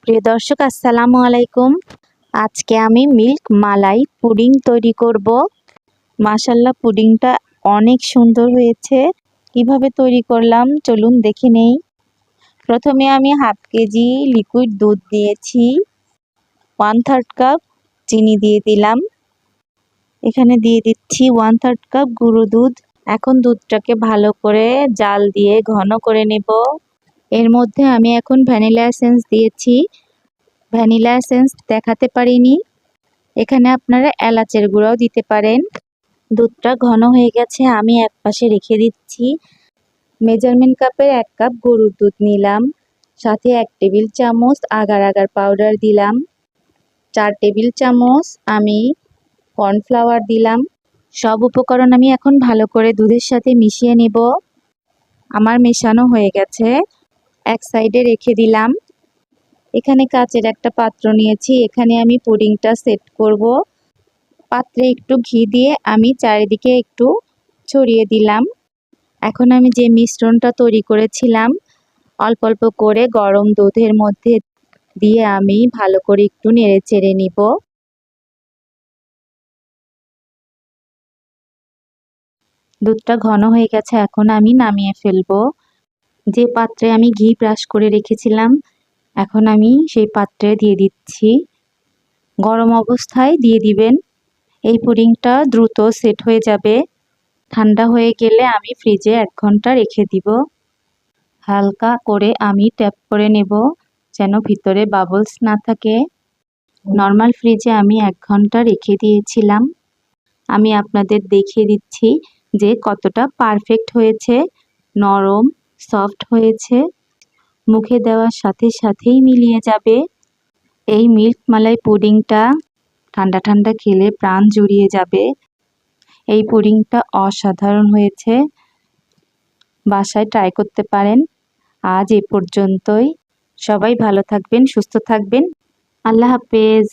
প্রিয় দর্শক, আসসালামু আলাইকুম। আজকে আমি মিল্ক মালাই পুডিং তৈরি করব। মাশাল্লাহ, পুডিংটা অনেক সুন্দর হয়েছে। কিভাবে তৈরি করলাম চলুন দেখে নেই। প্রথমে আমি হাফ কেজি লিকুইড দুধ দিয়েছি, 1/3 কাপ চিনি দিয়ে দিলাম। এখানে দিয়ে দিচ্ছি 1/3 কাপ গুঁড়ো দুধ। এখন দুধটাকে ভালো করে জাল দিয়ে ঘন করে নেব। এর মধ্যে আমি এখন ভ্যানিলা এসেন্স দিয়েছি। ভ্যানিলা এসেন্স দেখাতে পারিনি, এখানে আপনারা এলাচের গুঁড়াও দিতে পারেন। দুধটা ঘন হয়ে গেছে, আমি এক পাশে রেখে দিচ্ছি। মেজারমেন্ট কাপের 1 কাপ গরুর দুধ নিলাম, সাথে 1 টেবিল চামচ আগার আগার পাউডার দিলাম, 4 টেবিল চামচ আমি কর্নফ্লাওয়ার দিলাম। সব উপকরণ আমি এখন ভালো করে দুধের সাথে মিশিয়ে নেব। আমার মেশানো হয়ে গেছে, এক সাইডে রেখে দিলাম। এখানে কাচের একটা পাত্র নিয়েছি, এখানে আমি পুডিংটা সেট করব। পাত্রে একটু ঘি দিয়ে আমি চারিদিকে একটু ছড়িয়ে দিলাম। এখন আমি যে মিশ্রণটা তৈরি করেছিলাম অল্প অল্প করে গরম দুধের মধ্যে দিয়ে আমি ভালো করে একটু নেড়ে চেড়ে নিব। দুধটা ঘন হয়ে গেছে, এখন আমি নামিয়ে ফেলবো। যে পাত্রে আমি ঘি ব্রাশ করে রেখেছিলাম এখন আমি সেই পাত্রে দিয়ে দিচ্ছি। গরম অবস্থায় দিয়ে দিবেন, এই পুডিংটা দ্রুত সেট হয়ে যাবে। ঠান্ডা হয়ে গেলে আমি ফ্রিজে 1 ঘন্টা রেখে দিব। হালকা করে আমি ট্যাপ করে নেব যেন ভিতরে বাবলস না থাকে। নর্মাল ফ্রিজে আমি 1 ঘন্টা রেখে দিয়েছিলাম। আমি আপনাদের দেখিয়ে দিচ্ছি যে কতটা পারফেক্ট হয়েছে, নরম সফট হয়েছে, মুখে দেওয়ার সাথে সাথেই মিলিয়ে যাবে। এই মিল্ক মালাই পুডিংটা ঠান্ডা ঠান্ডা খেলে প্রাণ জুড়িয়ে যাবে। এই পুডিংটা অসাধারণ হয়েছে, বাসায় ট্রাই করতে পারেন। আজ এ পর্যন্তই, সবাই ভালো থাকবেন, সুস্থ থাকবেন। আল্লাহ হাফেজ।